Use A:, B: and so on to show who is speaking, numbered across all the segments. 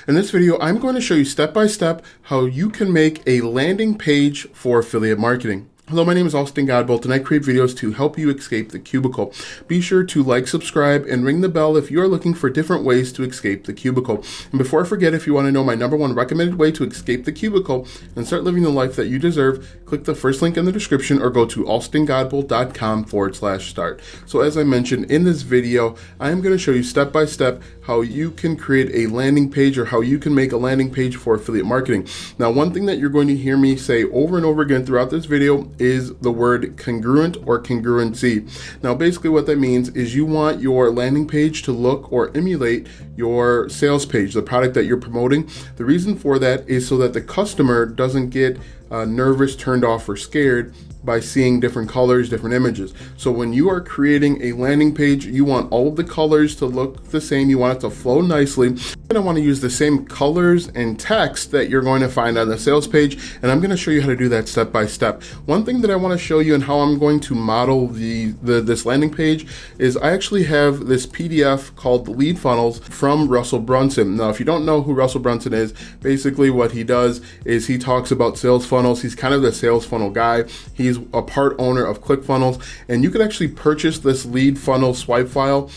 A: In this video, I'm going to show you step by step how you can make a landing page for affiliate marketing. Hello, my name is Austin Godbolt and I create videos to help you escape the cubicle. Be sure to like, subscribe, and ring the bell if you are looking for different ways to escape the cubicle. And before I forget, if you want to know my #1 recommended way to escape the cubicle and start living the life that you deserve, click the first link in the description or go to austingodbolt.com/start. So as I mentioned in this video, I am going to show you step by step how you can create a landing page or how you can make a landing page for affiliate marketing. Now, one thing that you're going to hear me say over and over again throughout this video is the word congruent or congruency. Now, basically what that means is you want your landing page to look or emulate your sales page, the product that you're promoting. The reason for that is so that the customer doesn't get nervous, turned off, or scared by seeing different colors, different images. So when you are creating a landing page, you want all of the colors to look the same. You want it to flow nicely. You're going to want to use the same colors and text that you're going to find on the sales page, and I'm going to show you how to do that step by step. One thing that I want to show you and how I'm going to model this landing page is I actually have this PDF called Lead Funnels from Russell Brunson. Now, if you don't know who Russell Brunson is, basically what he does is he talks about sales funnels. He's kind of the sales funnel guy. He's a part owner of ClickFunnels, and you can actually purchase this lead funnel swipe file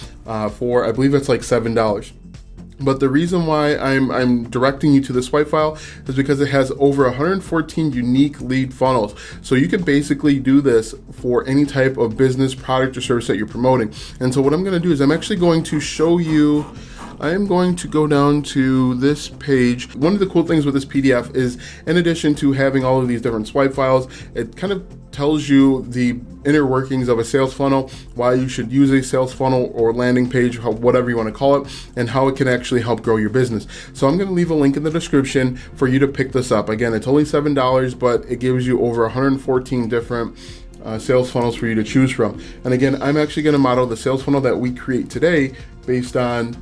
A: for, I believe it's like $7. But the reason why I'm directing you to the swipe file is because it has over 114 unique lead funnels. So you can basically do this for any type of business, product, or service that you're promoting. And so what I'm going to do is I'm actually going to show you. I am going to go down to this page. One of the cool things with this PDF is, in addition to having all of these different swipe files, it kind of tells you the inner workings of a sales funnel, why you should use a sales funnel or landing page, whatever you want to call it, and how it can actually help grow your business. So I'm going to leave a link in the description for you to pick this up. Again, it's only $7, but it gives you over 114 different sales funnels for you to choose from. And again, I'm actually going to model the sales funnel that we create today based on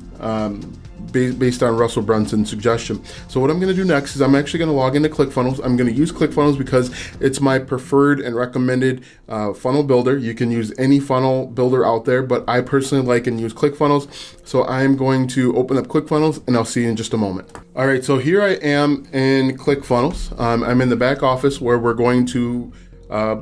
A: Russell Brunson's suggestion. So what I'm going to do next is I'm actually going to log into ClickFunnels. I'm going to use ClickFunnels because it's my preferred and recommended funnel builder. You can use any funnel builder out there, but I personally like and use ClickFunnels. So I'm going to open up ClickFunnels and I'll see you in just a moment. All right, so here I am in ClickFunnels. I'm in the back office where we're going to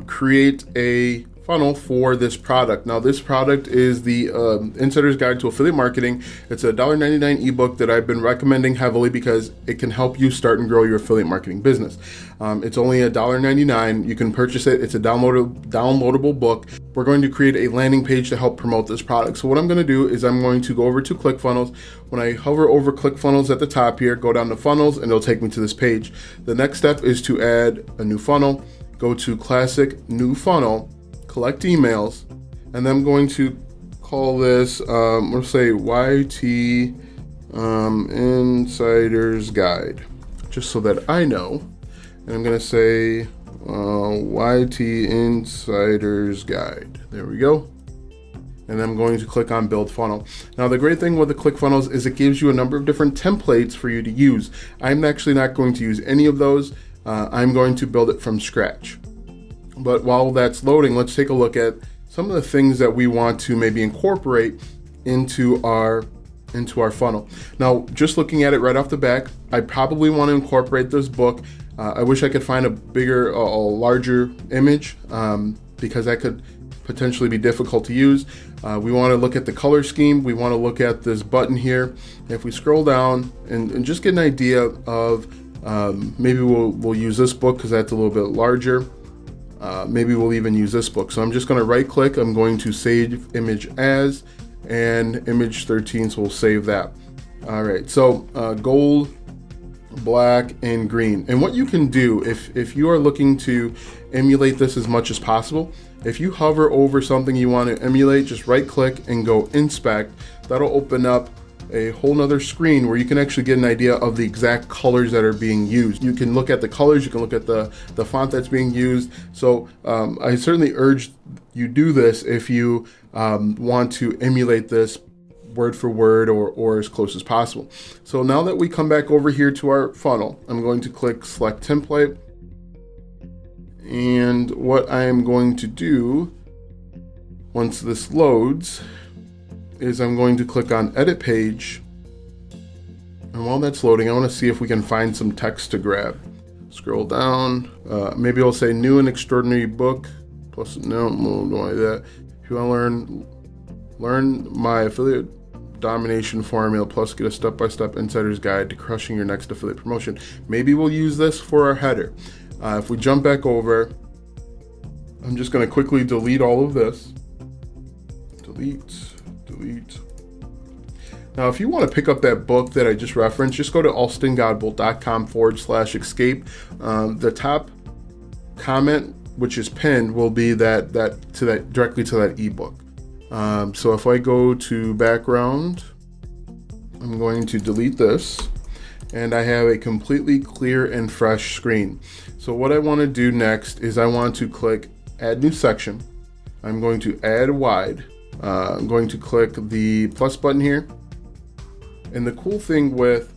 A: create a funnel for this product. Now, this product is the Insider's Guide to Affiliate Marketing. It's a $1.99 ebook that I've been recommending heavily because it can help you start and grow your affiliate marketing business. It's only $1.99. You can purchase it. It's a downloadable book. We're going to create a landing page to help promote this product. So what I'm going to do is I'm going to go over to ClickFunnels. When I hover over ClickFunnels at the top here, go down to Funnels, and it'll take me to this page. The next step is to add a new funnel. Go to Classic New Funnel, collect emails, and then I'm going to call this, let's say YT Insider's Guide, just so that I know. And I'm going to say YT Insider's Guide. There we go. And I'm going to click on Build Funnel. Now, the great thing with the ClickFunnels is it gives you a number of different templates for you to use. I'm actually not going to use any of those. I'm going to build it from scratch. But while that's loading, let's take a look at some of the things that we want to maybe incorporate into our funnel. Now, just looking at it right off the bat, I probably want to incorporate this book. I wish I could find a larger image because that could potentially be difficult to use. We want to look at the color scheme. We want to look at this button here. If we scroll down and just get an idea of maybe we'll use this book because that's a little bit larger. Maybe we'll even use this book. So I'm just going to right click. I'm going to save image as, and image 13, so we'll save that. All right, so gold, black, and green. And what you can do if you are looking to emulate this as much as possible, if you hover over something you want to emulate, just right click and go inspect. That'll open up a whole nother screen where you can actually get an idea of the exact colors that are being used. You can look at the colors, you can look at the font that's being used. So I certainly urge you do this if you want to emulate this word for word or as close as possible. So now that we come back over here to our funnel, I'm going to click Select Template. And what I am going to do once this loads is I'm going to click on Edit Page. And while that's loading, I want to see if we can find some text to grab. Scroll down. Maybe I'll say new and extraordinary book. Plus, no, don't like that. If you want to learn my affiliate domination formula, plus get a step-by-step insider's guide to crushing your next affiliate promotion. Maybe we'll use this for our header. If we jump back over, I'm just going to quickly delete all of this. Delete. Now, if you want to pick up that book that I just referenced, just go to alstongodbolt.com/escape. The top comment, which is pinned, will be that directly to that ebook. So if I go to background, I'm going to delete this, and I have a completely clear and fresh screen. So what I want to do next is I want to click add new section. I'm going to add wide. I'm going to click the plus button here. And the cool thing with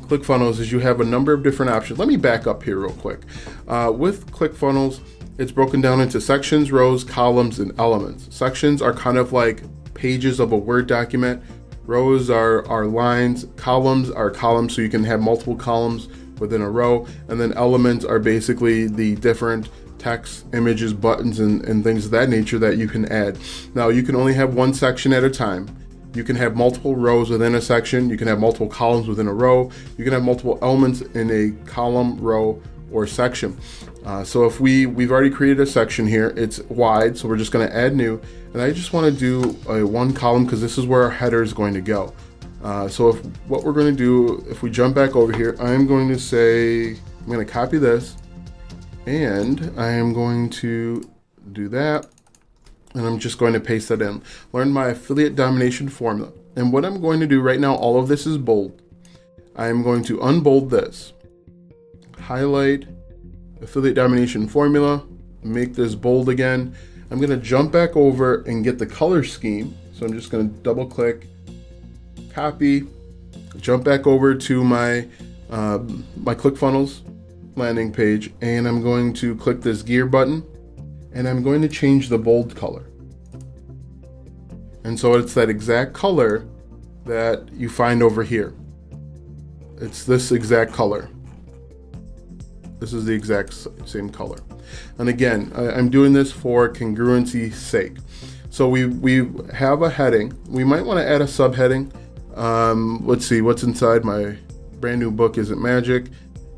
A: ClickFunnels is you have a number of different options. Let me back up here real quick. With ClickFunnels, it's broken down into sections, rows, columns, and elements. Sections are kind of like pages of a Word document. Rows are lines. Columns are columns, so you can have multiple columns within a row. And then elements are basically the different text, images, buttons, and things of that nature that you can add. Now, you can only have one section at a time. You can have multiple rows within a section. You can have multiple columns within a row. You can have multiple elements in a column, row, or section. So if we've already created a section here, it's wide, so we're just going to add new. And I just want to do a one column because this is where our header is going to go. So what we're going to do, if we jump back over here, I'm going to say, I'm going to copy this, and I am going to do that. And I'm just going to paste that in. Learn my affiliate domination formula. And what I'm going to do right now, all of this is bold. I am going to unbold this. Highlight affiliate domination formula. Make this bold again. I'm going to jump back over and get the color scheme. So I'm just going to double click, copy, jump back over to my ClickFunnels landing page. And I'm going to click this gear button. And I'm going to change the bold color. And so it's that exact color that you find over here. It's this exact color. This is the exact same color. And again, I'm doing this for congruency's sake. So we have a heading. We might want to add a subheading. Let's see, what's inside my brand new book isn't magic,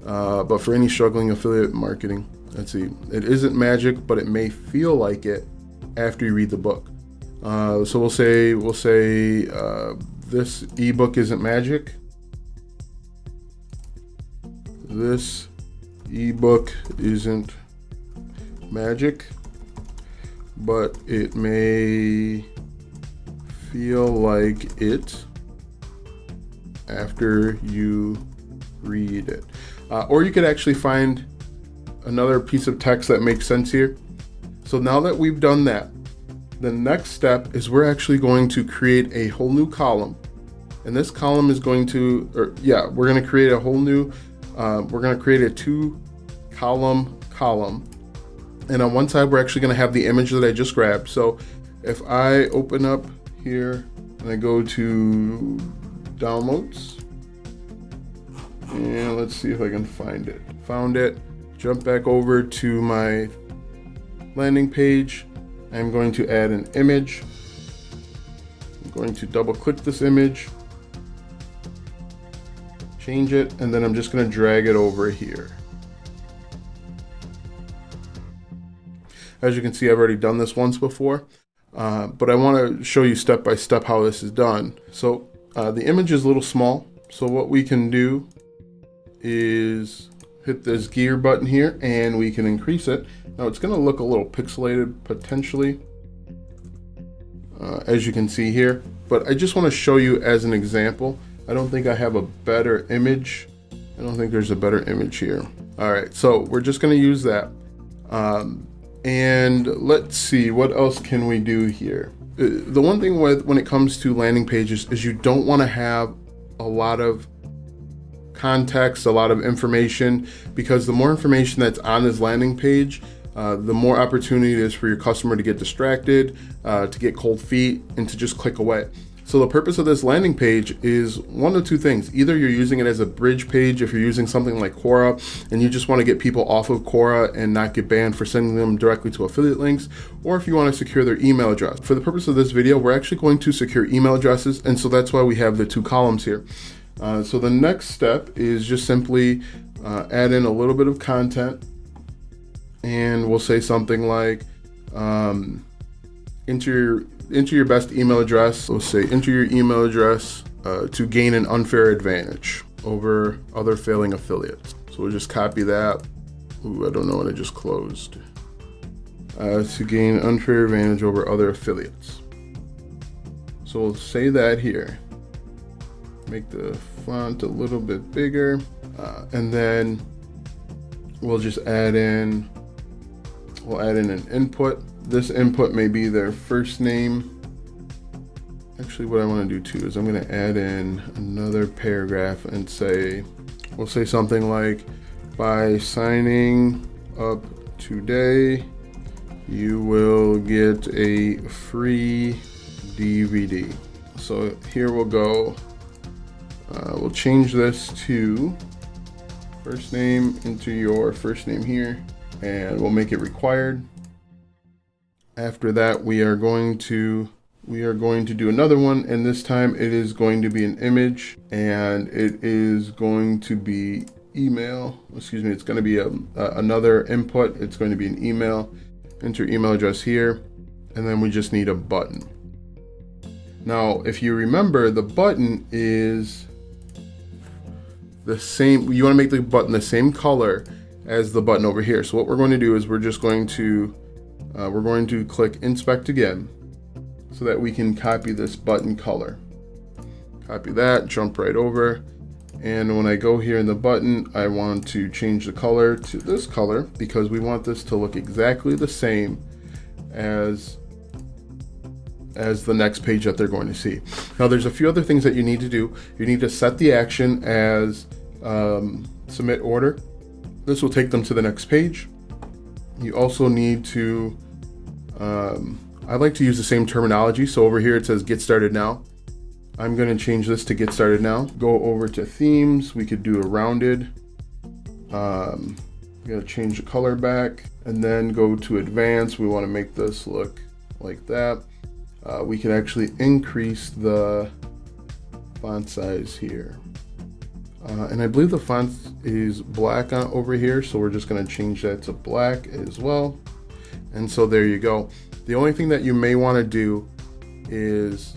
A: but for any struggling affiliate marketing. Let's see, it isn't magic, but it may feel like it after you read the book. So we'll say this ebook isn't magic. This ebook isn't magic, but it may feel like it after you read it. Or you could actually find another piece of text that makes sense here. So now that we've done that, the next step is we're actually going to create a whole new column. And this column is going to, we're going to create a whole new, we're going to create a 2-column column. And on one side, we're actually going to have the image that I just grabbed. So if I open up here and I go to downloads, and let's see if I can find it. Found it. Jump back over to my landing page. I'm going to add an image. I'm going to double click this image, change it, and then I'm just going to drag it over here. As you can see, I've already done this once before, but I want to show you step by step how this is done. So the image is a little small. So what we can do is hit this gear button here and we can increase it. Now it's going to look a little pixelated potentially, as you can see here, but I just want to show you as an example. I don't think I have a better image. I don't think there's a better image here. All right, so we're just going to use that. And let's see, what else can we do here? The one thing when it comes to landing pages is you don't want to have a lot of context, a lot of information, because the more information that's on this landing page, the more opportunity it is for your customer to get distracted, to get cold feet, and to just click away. So the purpose of this landing page is one of two things. Either you're using it as a bridge page if you're using something like Quora and you just want to get people off of Quora and not get banned for sending them directly to affiliate links, or if you want to secure their email address. For the purpose of this video, we're actually going to secure email addresses, and so that's why we have the two columns here. So the next step is just simply add in a little bit of content, and we'll say something like enter your best email address. We'll say enter your email address to gain an unfair advantage over other failing affiliates. So we'll just copy that. Ooh, I don't know what I just closed. To gain unfair advantage over other affiliates. So we'll say that here. Make the font a little bit bigger, and then we'll just add in. We'll add in an input. This input may be their first name. Actually, what I want to do too is I'm going to add in another paragraph and say, we'll say something like, by signing up today, you will get a free DVD. So here we'll go. We'll change this to first name, enter your first name here, and we'll make it required. After that, we are going to do another one, and this time it is going to be an image, and it is going to be email. Excuse me, it's going to be another input. It's going to be an email. Enter email address here, and then we just need a button. Now, if you remember, the button is the same. You want to make the button the same color as the button over here. So what we're going to do is we're going to click inspect again so that we can copy this button color. Copy that, jump right over. And when I go here in the button, I want to change the color to this color because we want this to look exactly the same as the next page that they're going to see. Now there's a few other things that you need to do. You need to set the action as submit order. This will take them to the next page. You also need to, I like to use the same terminology. So over here it says get started now. I'm going to change this to get started now. Go over to themes. We could do a rounded. Going to change the color back and then go to advanced. We want to make this look like that. We can actually increase the font size here. And I believe the font is black over here, so we're just going to change that to black as well. And so there you go. The only thing that you may want to do is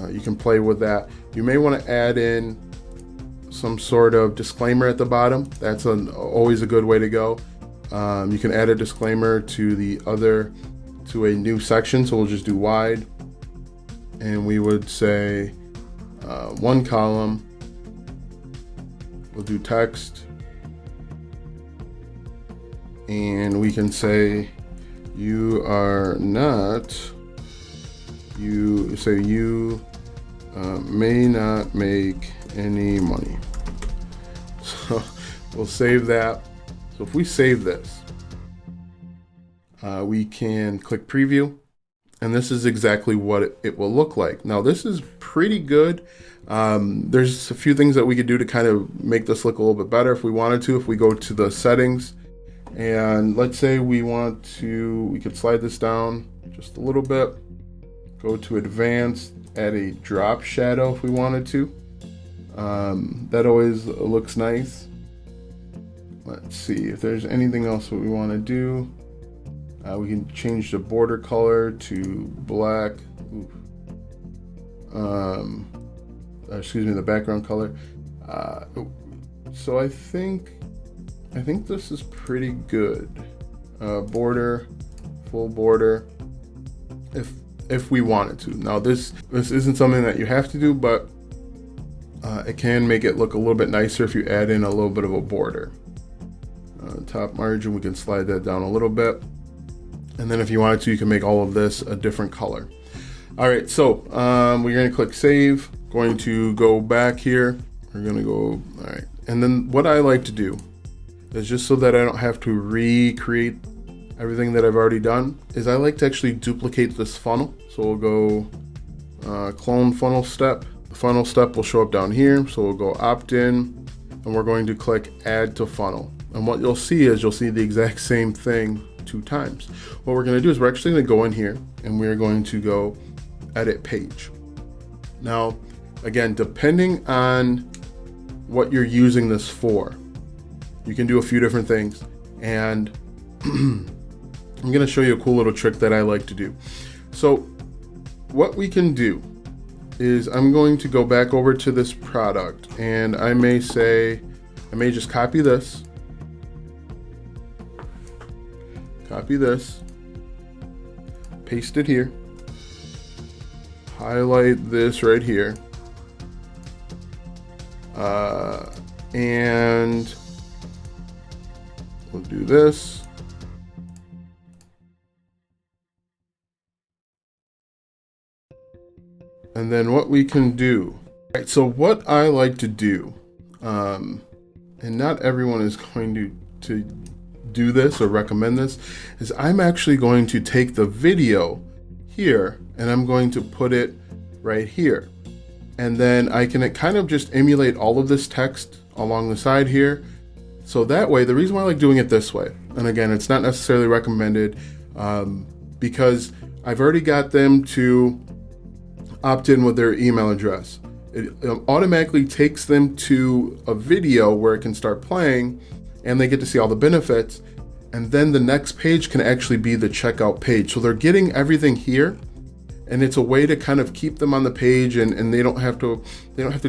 A: you can play with that. You may want to add in some sort of disclaimer at the bottom. That's always a good way to go. You can add a disclaimer to a new section. So we'll just do wide, and we would say one column. We'll do text, and we can say you may not make any money. So we'll save that. So if we save this, we can click preview, and this is exactly what it will look like. Now this is pretty good. There's a few things that we could do to kind of make this look a little bit better if we wanted to. If we go to the settings, and let's say we could slide this down just a little bit, go to advanced, add a drop shadow if we wanted to. That always looks nice. Let's see if there's anything else that we want to do. We can change the border color to black. Excuse me, the background color. So I think this is pretty good. Border, full border, if we wanted to. Now this isn't something that you have to do, but it can make it look a little bit nicer if you add in a little bit of a border. Top margin, we can slide that down a little bit. And then if you wanted to, you can make all of this a different color. All right, so we're going to click save. Going to go back here. We're going to go, all right. And then what I like to do is, just so that I don't have to recreate everything that I've already done, is I like to actually duplicate this funnel. So we'll go clone funnel step. The funnel step will show up down here. So we'll go opt-in and we're going to click add to funnel. And what you'll see is you'll see the exact same thing 2 times. What we're going to do is we're actually going to go in here and we're going to go edit page. Now, again, depending on what you're using this for, you can do a few different things. And I'm going to show you a cool little trick that I like to do. So what we can do is I'm going to go back over to this product and I may just copy this, paste it here, highlight this right here, and we'll do this. And then what we can do, right, so what I like to do, and not everyone is going to do this or recommend this, is I'm actually going to take the video here and I'm going to put it right here. And then I can kind of just emulate all of this text along the side here. So that way, the reason why I like doing it this way, and again, it's not necessarily recommended because I've already got them to opt in with their email address. It automatically takes them to a video where it can start playing and they get to see all the benefits. And then the next page can actually be the checkout page. So they're getting everything here and it's a way to kind of keep them on the page and they don't have to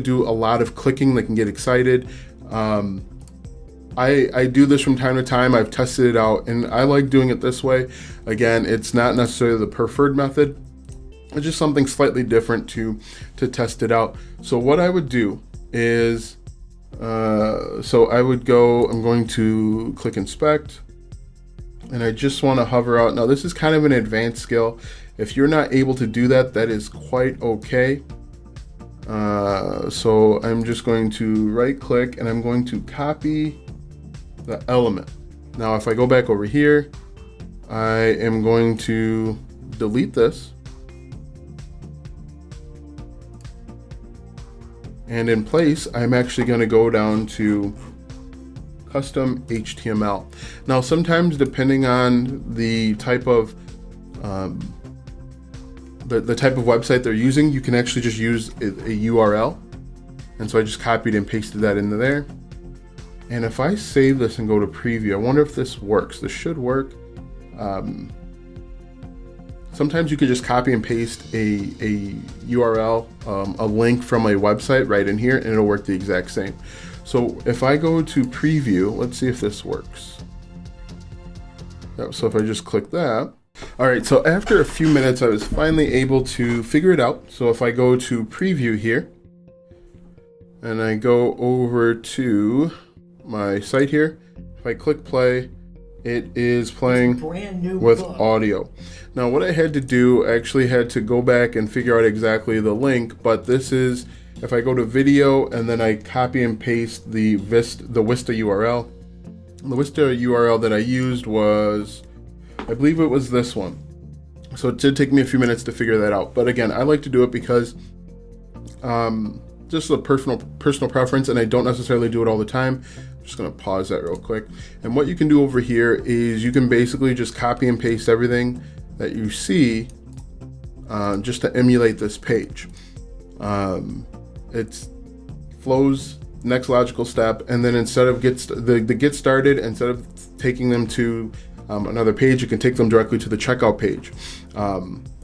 A: do a lot of clicking. They can get excited. I do this from time to time. I've tested it out and I like doing it this way. Again, it's not necessarily the preferred method. It's just something slightly different to test it out. So what I would do is, I'm going to click inspect and I just want to hover out. Now this is kind of an advanced skill. If you're not able to do that, that is quite okay. So I'm just going to right click and I'm going to copy the element. Now if I go back over here, I am going to delete this. And in place, I'm actually going to go down to custom HTML. Now, sometimes depending on the type of the type of website they're using, you can actually just use a URL. And so I just copied and pasted that into there. And if I save this and go to preview, I wonder if this works. This should work. Sometimes you could just copy and paste a URL, a link from a website right in here, and it'll work the exact same. So if I go to preview, let's see if this works. So if I just click that. All right, so after a few minutes, I was finally able to figure it out. So if I go to preview here, and I go over to my site here, if I click play, it is playing with audio. Now what I had to do, I actually had to go back and figure out exactly the link, but this is, if I go to video and then I copy and paste the Vista URL. The Vista URL that I used was, I believe it was this one. So it did take me a few minutes to figure that out. But again, I like to do it because just a personal preference, and I don't necessarily do it all the time. I'm just gonna pause that real quick. And what you can do over here is you can basically just copy and paste everything that you see just to emulate this page. It flows next logical step, and then instead of get started, instead of taking them to another page, you can take them directly to the checkout page.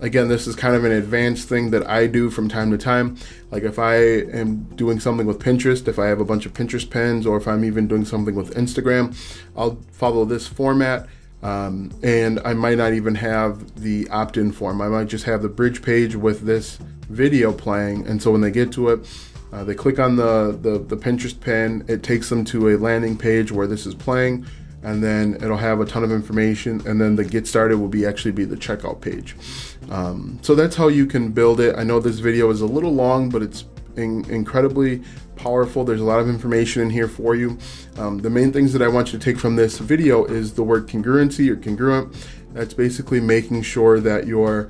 A: Again, this is kind of an advanced thing that I do from time to time. Like if I am doing something with Pinterest, if I have a bunch of Pinterest pins, or if I'm even doing something with Instagram, I'll follow this format. And I might not even have the opt-in form. I might just have the bridge page with this video playing. And so when they get to it, they click on the Pinterest pin, it takes them to a landing page where this is playing, and then it'll have a ton of information, and then the get started will actually be the checkout page. So that's how you can build it. I know this video is a little long, but it's incredibly powerful. There's a lot of information in here for you. The main things that I want you to take from this video is the word congruency or congruent. That's basically making sure that your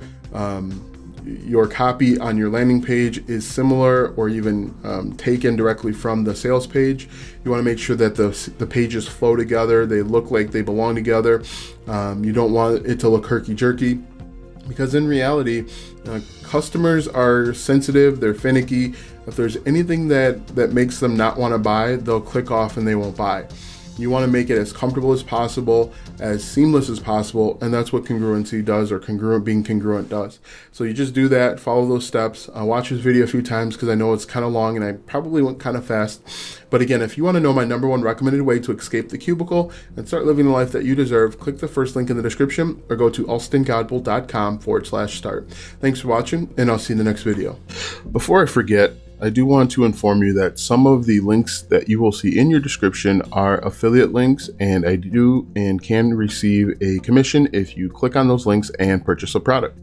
A: your copy on your landing page is similar or even taken directly from the sales page. You want to make sure that the pages flow together, they look like they belong together. You don't want it to look herky-jerky, because in reality, customers are sensitive, they're finicky. If there's anything that makes them not want to buy, they'll click off and they won't buy. You want to make it as comfortable as possible, as seamless as possible, and that's what congruency does, or being congruent does. So you just do that, follow those steps. Watch this video a few times because I know it's kind of long and I probably went kind of fast. But again, if you want to know my #1 recommended way to escape the cubicle and start living the life that you deserve, click the first link in the description or go to alstongodbolt.com/start. Thanks for watching, and I'll see you in the next video. Before I forget, I do want to inform you that some of the links that you will see in your description are affiliate links, and I do and can receive a commission if you click on those links and purchase a product.